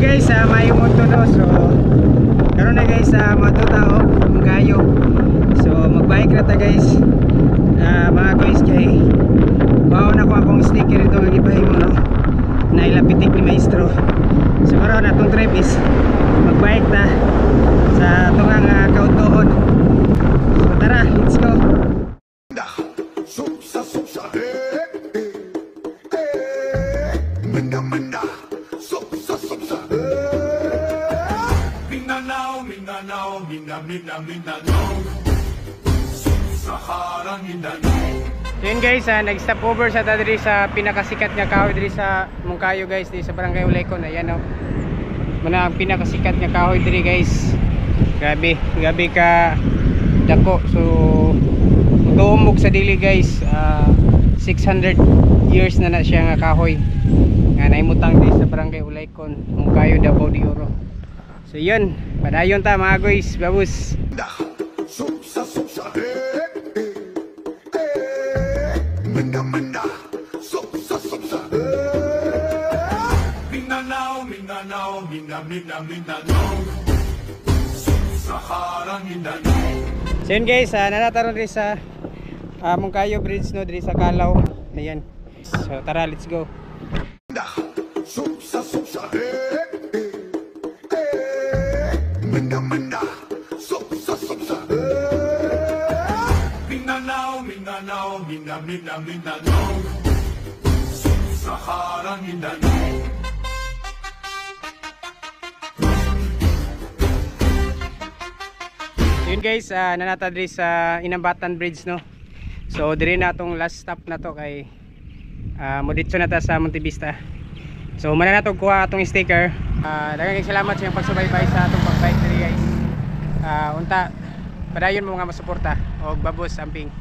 guys, may moto no. So karon na guys, moto tao kayo. So magbike na ta guys. Mga guys kay wow na ko akong sticker ito nga gipahimo no. Nailapitik ni maestro. So karon atong trip is magbike na sa tungang kautuhon. So tara, let's go. Yun guys, nag-stop over sa diri sa pinakasikat nga kahoy diri sa Mungkayo guys, diri sa Barangay Ulaycon. Ayan oh. Muna ang pinakasikat nga kahoy diri guys. Grabe, grabe ka dako. So tuumog sa dili guys. 600 years na siya nga kahoy. Nga naimutang diri sa Barangay Ulaycon, Mungkayo, Davao de Oro. So yun, padayon ta mga guys, babus. So yun guys, nanataron rin sa Mungkayo Bridge no, diri sa Kalaw. Ayan. So tara, let's go. Yun guys, nanata diri sa Inambatan Bridge no. So diri na atong last stop na to kay moditso na ta sa Montevista. So muna na to kuha atong sticker. Daghang salamat sa inyong pagsubaybay sa atong pagbike diri guys. Unta padayon mo nga masuporta og babos amping.